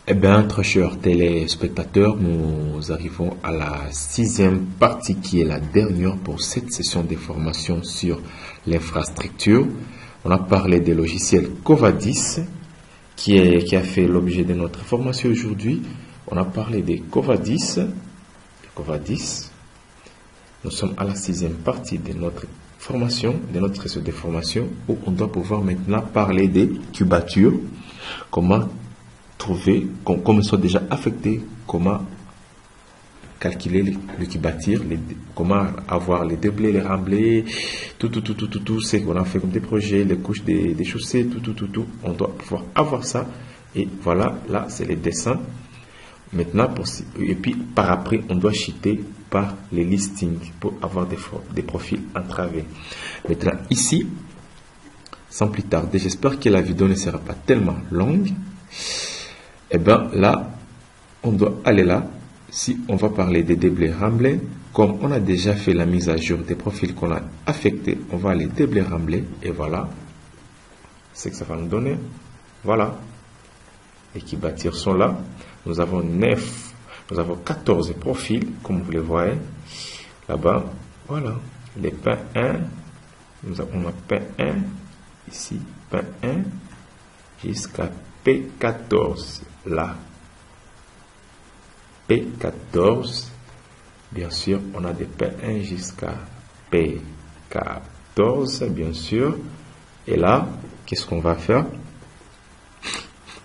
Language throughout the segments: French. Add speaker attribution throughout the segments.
Speaker 1: Eh bien, très chers téléspectateurs, nous arrivons à la 6e partie qui est la dernière pour cette session de formation sur l'infrastructure. On a parlé des logiciels Covadis qui a fait l'objet de notre formation aujourd'hui. On a parlé des Covadis. Nous sommes à la 6e partie de notre formation, de notre session de formation où on doit pouvoir maintenant parler des cubatures. Comment trouver, comme ils sont déjà affectés, comment calculer le cubature, comment avoir les déblais, les remblais, tout, c'est qu'on a fait comme des projets, les couches des chaussées, tout. On doit pouvoir avoir ça. Et voilà, là, c'est les dessins. Maintenant, et puis par après, on doit cheater par les listings pour avoir des profils entravés. Maintenant, ici, sans plus tarder, j'espère que la vidéo ne sera pas tellement longue. Eh bien, là, on doit aller là. Si on va parler des déblais remblais, comme on a déjà fait la mise à jour des profils qu'on a affectés, on va aller déblais remblais. Et voilà, c'est que ça va nous donner. Voilà, les cubatures sont là. Nous avons 14 profils, comme vous les voyez. Là-bas, voilà, les pins 1. On a pin 1, ici, pin 1, jusqu'à P14, là. P14, bien sûr, on a des P1 jusqu'à P14, bien sûr. Et là, qu'est-ce qu'on va faire?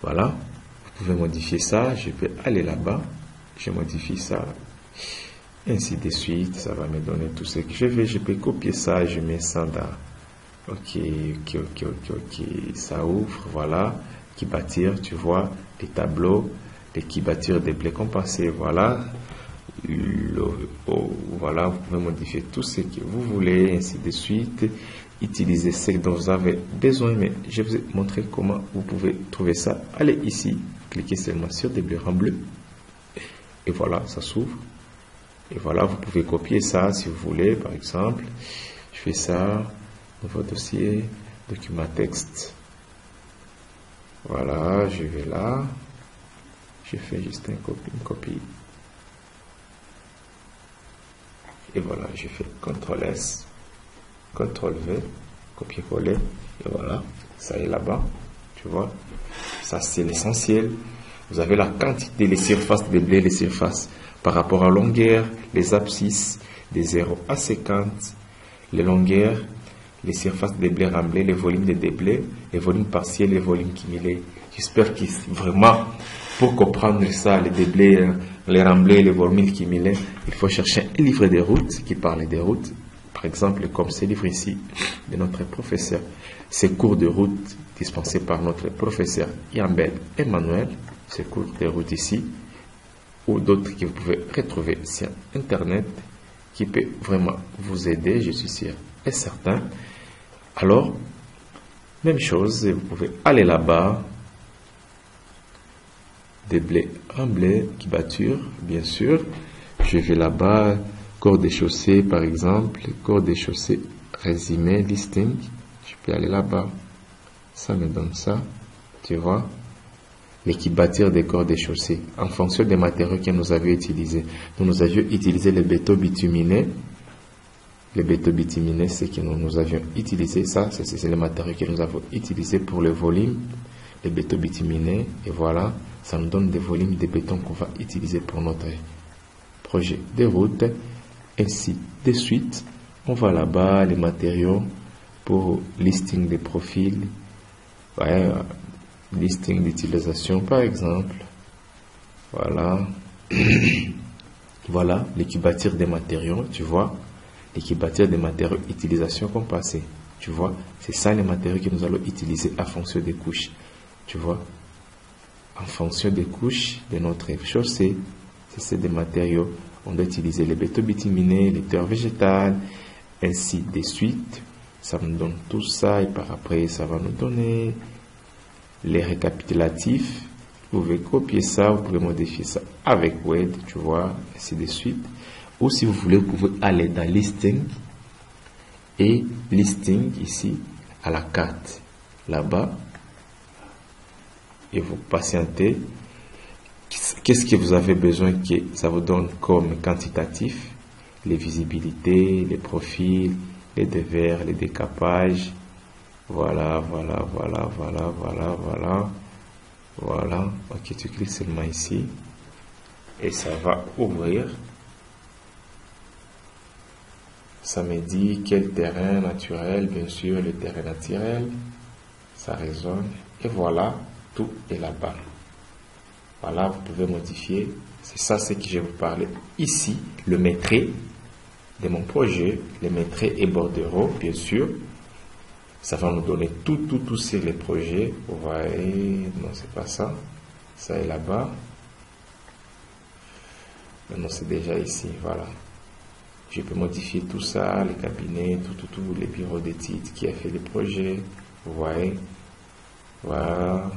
Speaker 1: Voilà, vous pouvez modifier ça. Je vais aller là-bas, je modifie ça. Ainsi de suite, ça va me donner tout ce que je veux. Je peux copier ça, je mets ça dans... Ok, ça ouvre, voilà. Qui bâtir, tu vois, les tableaux, les qui bâtir des blés compensés, voilà. Voilà, vous pouvez modifier tout ce que vous voulez, ainsi de suite. Utilisez ce dont vous avez besoin, mais je vais vous montrer comment vous pouvez trouver ça. Allez ici, cliquez seulement sur des blés remblés. Et voilà, ça s'ouvre. Et voilà, vous pouvez copier ça si vous voulez, par exemple. Je fais ça, nouveau dossier, document texte. Voilà, je vais là. Je fais juste une copie. Et voilà, je fais CTRL S, CTRL V, copier-coller. Et voilà, ça est là-bas. Tu vois, ça c'est l'essentiel. Vous avez la quantité, les surfaces des blés, les surfaces par rapport à longueur, les abscisses, des 0 à 50, les longueurs, les surfaces des blés remblés, les volumes des déblais, les volumes partiels, les volumes cumulés. J'espère que vraiment, pour comprendre ça, les déblais, les remblais, les volumes cumulés, il faut chercher un livre des routes qui parle des routes. Par exemple, comme ce livre ici de notre professeur, ces cours de route dispensés par notre professeur Yambel Emmanuel, ces cours de route ici, ou d'autres que vous pouvez retrouver sur Internet, qui peut vraiment vous aider, je suis sûr et certain. Alors, même chose, vous pouvez aller là-bas, des blés remblés, qui bâturent, bien sûr. Je vais là-bas, corps des chaussées, par exemple, corps des chaussées, résumé, listing. Je peux aller là-bas. Ça me donne ça, tu vois. Les qui bâtirent des corps des chaussées, en fonction des matériaux que nous avions utilisés. Nous avions utilisé le béton bituminé. Le béton bituminé, c'est que nous avions utilisé ça. C'est le matériau que nous avons utilisé pour le volume. Le béton bituminé. Et voilà, ça nous donne des volumes de béton qu'on va utiliser pour notre projet de route. Ainsi de suite, on va là-bas, les matériaux pour listing des profils. Ouais, listing d'utilisation par exemple. Voilà. Voilà, les qui bâtir des matériaux, tu vois. Les qui bâtir des matériaux utilisation comme passé. Tu vois, c'est ça les matériaux que nous allons utiliser en fonction des couches. Tu vois, en fonction des couches de notre chaussée, c'est des matériaux. On doit utiliser les béton bituminé, les terres végétales, ainsi de suite. Ça nous donne tout ça et par après, ça va nous donner les récapitulatifs. Vous pouvez copier ça, vous pouvez modifier ça avec Word, tu vois, ainsi de suite. Ou si vous voulez, vous pouvez aller dans Listing et Listing ici à la carte là-bas et vous patientez. Qu'est-ce que vous avez besoin que ça vous donne comme quantitatif? Les visibilités, les profils, les dévers, les décapages. Voilà. Ok, tu cliques seulement ici. Et ça va ouvrir. Ça me dit quel terrain naturel, bien sûr, le terrain naturel. Ça résonne. Et voilà, tout est là-bas. Voilà, vous pouvez modifier. C'est ça ce que je vais vous parler ici. Le maîtrise de mon projet, les maîtres et bordereaux, bien sûr. Ça va nous donner tout sur les projets. Vous voyez, non, c'est pas ça. Ça est là-bas. Non, c'est déjà ici, voilà. Je peux modifier tout ça, les cabinets, tout, les bureaux d'études qui a fait les projets. Vous voyez, voilà.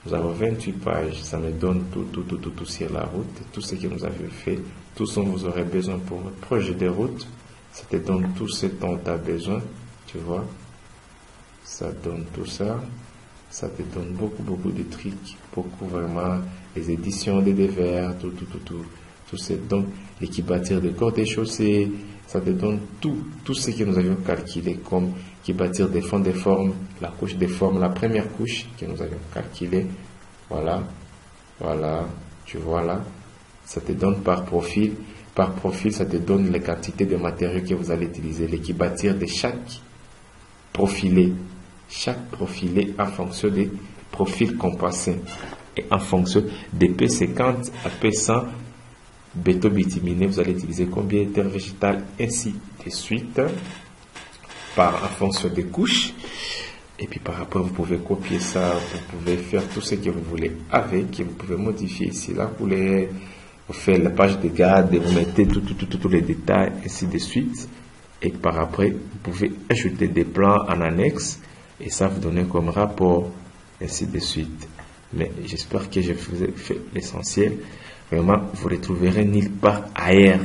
Speaker 1: Nous avons 28 pages. Ça me donne tout sur la route, tout ce que nous avions fait, tout ce dont vous aurez besoin pour votre projet de route. Ça te donne tout ce dont tu as besoin, tu vois. Ça donne tout ça. Ça te donne beaucoup de trucs, beaucoup vraiment, les éditions des dévers, tout ce dont l'équipe bâtir des corps des chaussées, ça te donne tout ce que nous avions calculé comme qui bâtir des fonds des formes, la couche des formes, la première couche que nous avions calculé. Voilà, tu vois là, ça te donne par profil, ça te donne les quantités de matériaux que vous allez utiliser, l'équipe bâtir de chaque profilé en fonction des profils compassés et en fonction des P50 à P100 béton bituminé, vous allez utiliser combien de terre végétale, ainsi de suite, en fonction des couches. Et puis par après, vous pouvez copier ça, vous pouvez faire tout ce que vous voulez avec, et vous pouvez modifier ici, là, vous faites la page de garde, vous mettez tous les détails, ainsi de suite. Et par après, vous pouvez ajouter des plans en annexe, et ça vous donne comme rapport, ainsi de suite. Mais j'espère que je vous ai fait l'essentiel. Vraiment, vous ne retrouverez nulle part ailleurs.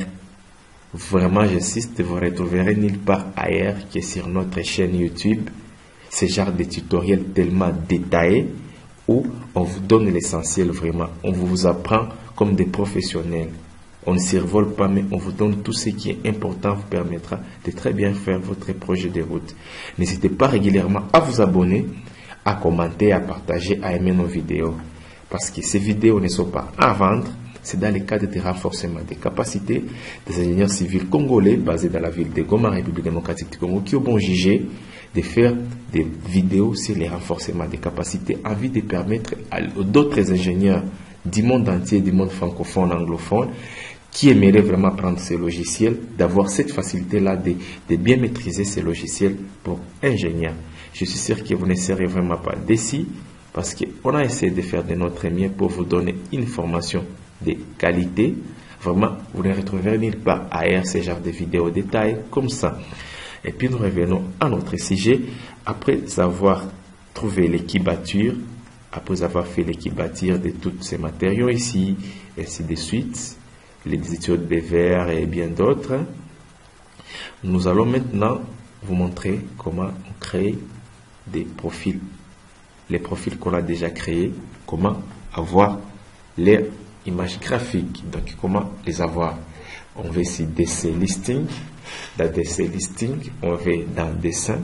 Speaker 1: Vraiment, j'insiste, vous ne retrouverez nulle part ailleurs que sur notre chaîne YouTube. Ce genre de tutoriels tellement détaillés où on vous donne l'essentiel vraiment. On vous apprend comme des professionnels. On ne survole pas, mais on vous donne tout ce qui est important, vous permettra de très bien faire votre projet de route. N'hésitez pas régulièrement à vous abonner, à commenter, à partager, à aimer nos vidéos. Parce que ces vidéos ne sont pas à vendre. C'est dans le cadre de renforcement des capacités des ingénieurs civils congolais basés dans la ville de Goma, République démocratique du Congo, qui ont jugé de faire des vidéos sur les renforcements des capacités en vue de permettre à d'autres ingénieurs du monde entier, du monde francophone, anglophone, qui aimeraient vraiment prendre ces logiciels, d'avoir cette facilité-là de bien maîtriser ces logiciels pour ingénieurs. Je suis sûr que vous ne serez vraiment pas déçus parce qu'on a essayé de faire de notre mieux pour vous donner une formation de qualité. Vraiment, vous ne retrouverez nulle part ailleurs ce genre de vidéos détails comme ça. Et puis nous revenons à notre sujet. Après avoir trouvé l'équibature, après avoir fait l'équibature de tous ces matériaux ici, et ainsi de suite, les études de verre et bien d'autres, nous allons maintenant vous montrer comment on crée des profils. Les profils qu'on a déjà créés, comment avoir les images graphiques, donc comment les avoir. On va ici DC listing, dans DC listing, on va dans dessin,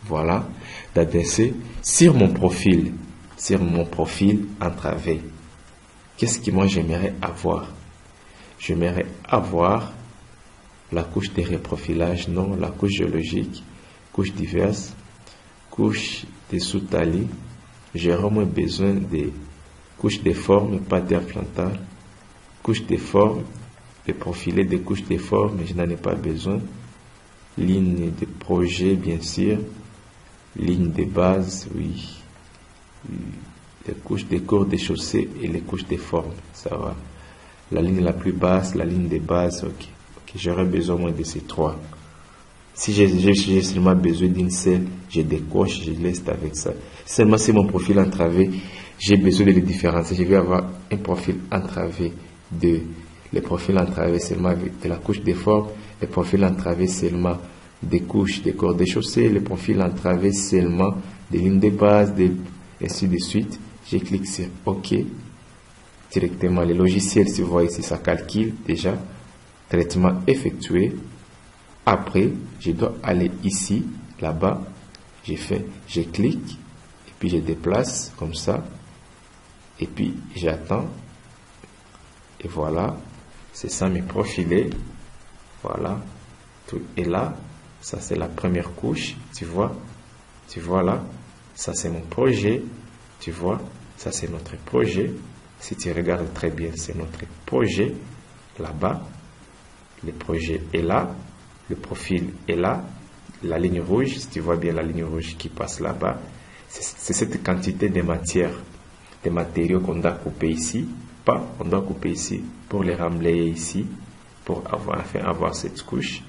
Speaker 1: voilà, dans DC, sur mon profil entravé. Qu'est-ce que moi j'aimerais avoir? J'aimerais avoir la couche de reprofilage, non, la couche géologique, couche diverses, couche de sous-tali. J'ai vraiment besoin des couches de forme, pas d'air plantar, couche de forme, de profiler des couches de forme, mais je n'en ai pas besoin. Ligne de projet, bien sûr. Ligne de base, oui. Les couches de corps de chaussée et les couches de forme, ça va. La ligne la plus basse, la ligne de base, ok. J'aurais besoin moins de ces trois. Si j'ai seulement besoin d'une seule, je décoche, je laisse avec ça. Seulement si mon profil entravé, j'ai besoin de les différencier. Je vais avoir un profil entravé de les profils entravés seulement avec de la couche de forme, les profils entravés seulement des couches de corps de chaussée, les profils entravés seulement des lignes de base, ainsi de suite. Je clique sur OK. directement les logiciels. Si vous voyez ici, ça calcule déjà. Traitement effectué. Après, je dois aller ici, là-bas. Je clique et puis je déplace comme ça. Et puis j'attends. Et voilà, c'est ça mes profilés. Voilà, tout est là. Ça c'est la première couche, tu vois là. Ça c'est mon projet, tu vois. Ça c'est notre projet. Si tu regardes très bien, c'est notre projet là-bas. Le projet est là. Le profil est là. La ligne rouge, si tu vois bien la ligne rouge qui passe là-bas, c'est cette quantité de matière, de matériaux qu'on doit couper ici. On doit couper ici pour les remblayer ici, pour avoir cette couche.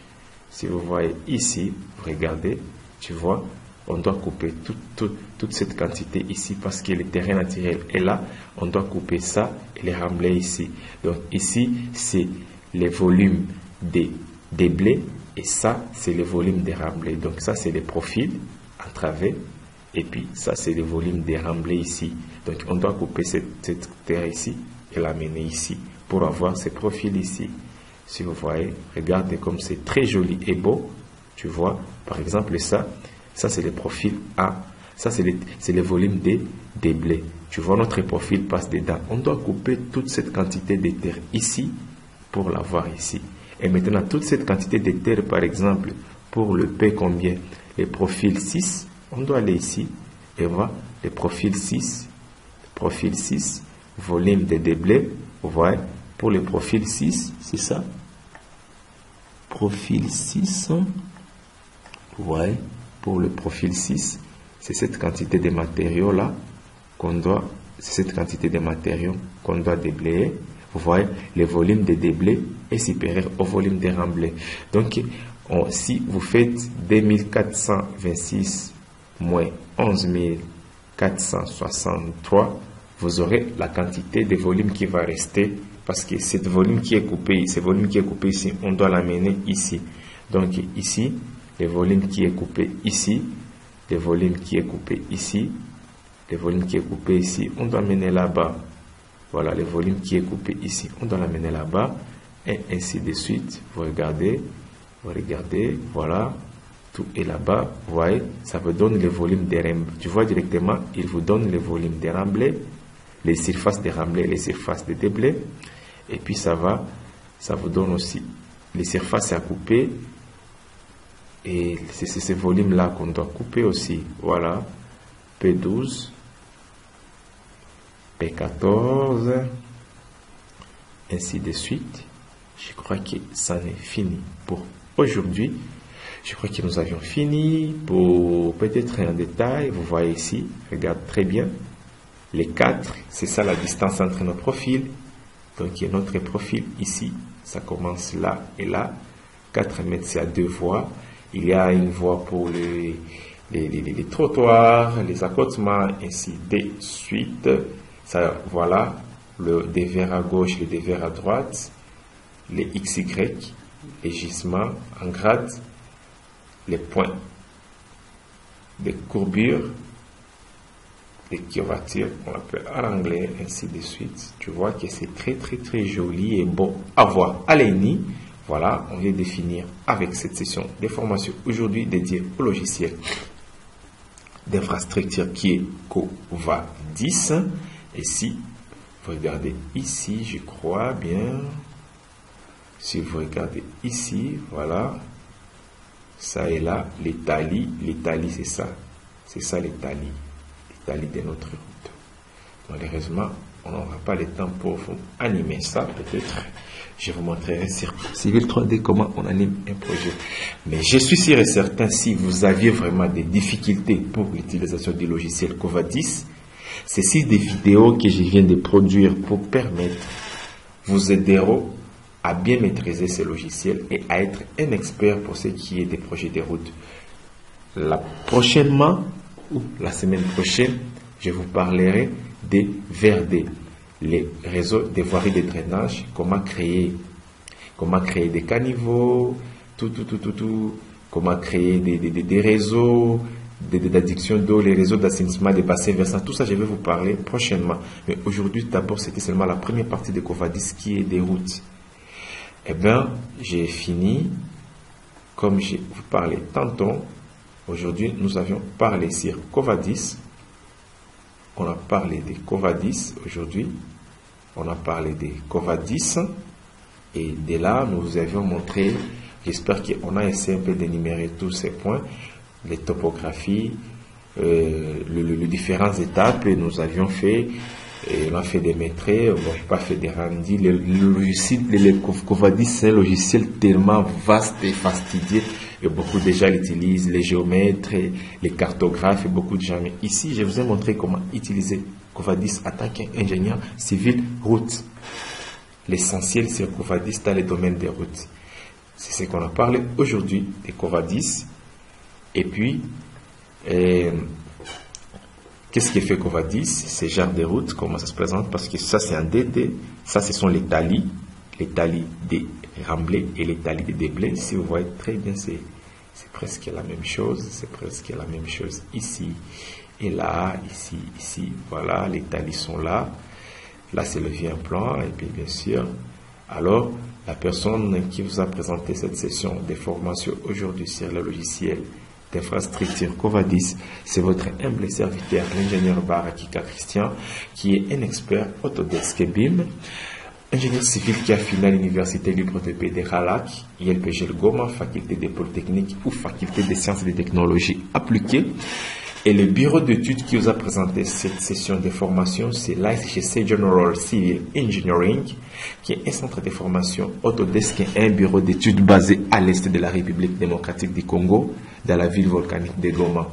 Speaker 1: Si vous voyez ici, vous regardez, tu vois, on doit couper toute cette quantité ici parce que le terrain naturel est là. On doit couper ça et les remblayer ici. Donc ici, c'est les volumes des blés et ça, c'est le volume des remblais. Donc ça, c'est les profils en travers et puis ça, c'est le volume des remblais ici. Donc on doit couper cette terre ici et l'amener ici pour avoir ces profils ici. Si vous voyez, regardez comme c'est très joli et beau. Tu vois, par exemple, ça c'est le profil A. Ça, c'est le volume des blés. Tu vois, notre profil passe dedans. On doit couper toute cette quantité de terre ici pour l'avoir ici. Et maintenant, toute cette quantité de terre, par exemple, pour le P combien? Le profil 6, on doit aller ici et voir le profil 6. Profil 6, volume des déblais. Vous voyez, pour le profil 6, c'est ça. Profil 6, vous voyez, pour le profil 6, c'est cette quantité de matériaux là qu'on doit, déblayer. Vous voyez, le volume des déblais est supérieur au volume des remblais. Donc, si vous faites 2426 moins 11463, vous aurez la quantité de volume qui va rester. Parce que ce volume qui est coupé ici, on doit l'amener ici. Donc ici, le volume qui est coupé ici, le volume qui est coupé ici, le volume qui est coupé ici, on doit l'amener là-bas. Voilà, le volume qui est coupé ici, on doit l'amener là-bas. Et ainsi de suite. Vous regardez, voilà, tout est là-bas. Vous voyez, ça vous donne le volume des remblais. Tu vois directement, il vous donne le volume des remblais, les surfaces des remblais, les surfaces des déblais. Et puis ça vous donne aussi les surfaces à couper. Et c'est ce volume-là qu'on doit couper aussi. Voilà. P12, P14, ainsi de suite. Je crois que ça n'est fini pour aujourd'hui. Je crois que nous avions fini pour peut-être un détail. Vous voyez ici, regarde très bien. Les 4, c'est ça la distance entre nos profils. Donc, il y a notre profil ici. Ça commence là et là. 4 mètres, c'est à 2 voies. Il y a une voie pour les trottoirs, les accotements, ainsi de suite. Ça, voilà, le dévers à gauche, le dévers à droite, les XY, les gisements en grade, les points de courbure, les curvatures, on appelle en anglais, ainsi de suite. Tu vois que c'est très très très joli et beau à voir. Allez, voilà, on vient de finir avec cette session de formation aujourd'hui dédiée au logiciel d'infrastructure qui est COVA 10. Et si vous regardez ici, je crois bien, si vous regardez ici, voilà, ça est là, l'Italie, c'est ça l'Italie de notre route. Malheureusement, on n'aura pas le temps pour vous animer ça, peut-être. Je vous montrerai sur Civil 3D comment on anime un projet. Mais je suis sûr et certain, si vous aviez vraiment des difficultés pour l'utilisation du logiciel COVA 10, ceci des vidéos que je viens de produire pour permettre, vous aideront à bien maîtriser ces logiciels et à être un expert pour ce qui est des projets de route. Prochainement, ou la semaine prochaine, je vous parlerai des VRD, les réseaux des voiries de drainage, comment créer des caniveaux, comment créer des réseaux, d'adduction d'eau, les réseaux d'assainissement des bassins versants, tout ça je vais vous parler prochainement. Mais aujourd'hui, d'abord, c'était seulement la première partie de Covadis qui est des routes. Eh bien, j'ai fini, comme je vous parlais tantôt. Aujourd'hui, nous avions parlé sur Covadis. On a parlé des Covadis aujourd'hui. On a parlé des Covadis. Et de là, nous vous avions montré, j'espère qu'on a essayé un peu d'énumérer tous ces points, les topographies, les différentes étapes. Et nous avions fait, on a fait des maîtrises, on n'a pas fait des rendis. Le logiciel, le Covadis, c'est un logiciel tellement vaste et fastidieux. Et beaucoup de gens l'utilisent, les géomètres, les cartographes, et beaucoup de gens. Mais ici, je vous ai montré comment utiliser Covadis en tant qu'ingénieur civil route. L'essentiel, c'est Covadis dans le domaine des routes. C'est ce qu'on a parlé aujourd'hui de Covadis. Et puis, qu'est-ce qui fait Covadis? Ces genres de routes, comment ça se présente? Parce que ça, c'est un DD. Ça, ce sont les talis des remblais et les talis des déblais. Si vous voyez très bien, c'est presque la même chose. C'est presque la même chose ici et là, ici. Voilà, les talis sont là. Là, c'est le vieux plan. Et puis, bien sûr, alors, la personne qui vous a présenté cette session de formation aujourd'hui sur le logiciel d'infrastructure Covadis, c'est votre humble serviteur, l'ingénieur Barakika Christian, qui est un expert Autodesk BIM, ingénieur civil qui a fini à l'Université libre de paix de Ralak, ILPG Goma, faculté des polytechniques ou faculté des sciences et des technologies appliquées. Et le bureau d'études qui vous a présenté cette session de formation, c'est l'ICGC General Civil Engineering, qui est un centre de formation Autodesk et un bureau d'études basé à l'est de la République démocratique du Congo, dans la ville volcanique de Goma.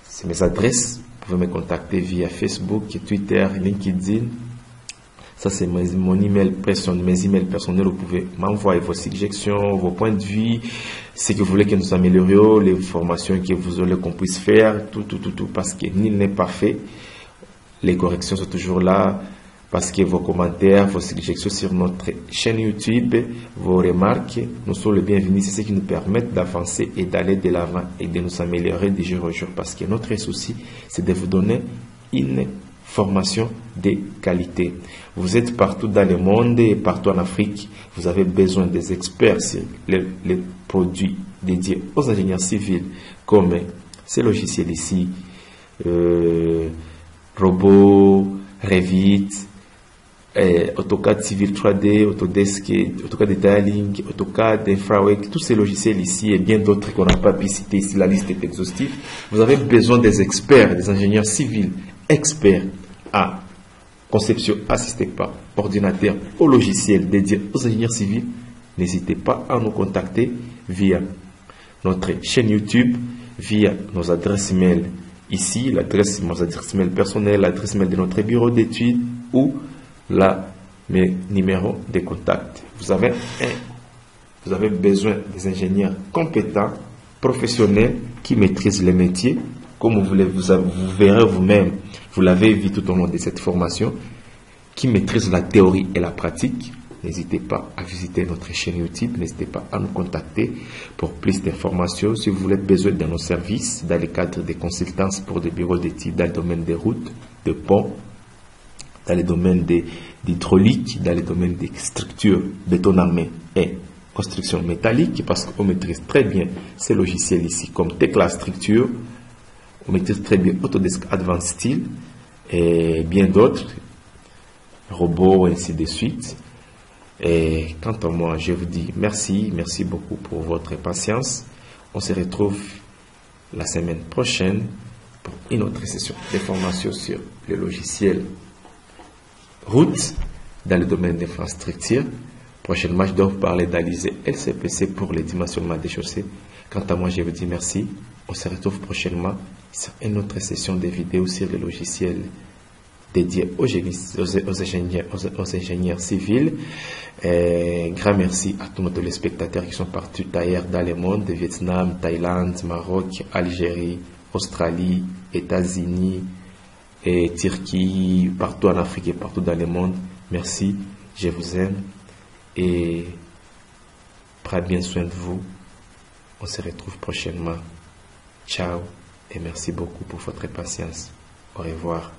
Speaker 1: C'est mes adresses. Vous pouvez me contacter via Facebook, Twitter, LinkedIn. Ça, c'est mon email personnel, mes emails personnels. Vous pouvez m'envoyer vos suggestions, vos points de vue, ce que vous voulez que nous améliorions, les formations que vous voulez qu'on puisse faire, tout, parce que nul n'est parfait. Les corrections sont toujours là, parce que vos commentaires, vos suggestions sur notre chaîne YouTube, vos remarques, nous sont les bienvenus. C'est ce qui nous permet d'avancer et d'aller de l'avant et de nous améliorer de jour au jour, parce que notre souci, c'est de vous donner une formation de qualité. Vous êtes partout dans le monde et partout en Afrique. Vous avez besoin des experts sur les produits dédiés aux ingénieurs civils, comme ces logiciels ici, Robot, Revit, AutoCAD Civil 3D, Autodesk, AutoCAD Detailing, AutoCAD InfraWorks, tous ces logiciels ici et bien d'autres qu'on n'a pas pu citer ici, la liste est exhaustive. Vous avez besoin des experts, des ingénieurs civils, experts à conception assistée par ordinateur au logiciel dédié aux ingénieurs civils. N'hésitez pas à nous contacter via notre chaîne YouTube, via nos adresses mail ici, nos adresses mail personnelles, l'adresse mail de notre bureau d'études ou mes numéros de contact. Vous avez besoin des ingénieurs compétents, professionnels, qui maîtrisent les métiers, comme vous verrez vous-même, vous l'avez vu tout au long de cette formation, qui maîtrisent la théorie et la pratique. N'hésitez pas à visiter notre chaîne YouTube, n'hésitez pas à nous contacter pour plus d'informations. Si vous avez besoin de nos services dans le cadre des consultances pour des bureaux d'études dans le domaine des routes, des ponts, dans le domaine d'hydraulique, dans le domaine des structures béton armé et construction métallique, parce qu'on maîtrise très bien ces logiciels ici, comme Tecla Structure, on maîtrise très bien Autodesk Advanced Steel et bien d'autres, robots, ainsi de suite. Et quant à moi, je vous dis merci beaucoup pour votre patience. On se retrouve la semaine prochaine pour une autre session de formation sur le logiciel route dans le domaine d'infrastructure. Prochainement, je dois vous parler d'Alizé LCPC pour le dimensionnement des chaussées. Quant à moi, je vous dis merci. On se retrouve prochainement sur une autre session de vidéos sur le logiciel dédié aux ingénieurs civils. Grand merci à tous nos téléspectateurs qui sont partout ailleurs dans le monde, Vietnam, Thaïlande, Maroc, Algérie, Australie, États-Unis, et Turquie, partout en Afrique et partout dans le monde. Merci, je vous aime et prenez bien soin de vous. On se retrouve prochainement. Ciao. et merci beaucoup pour votre patience. Au revoir.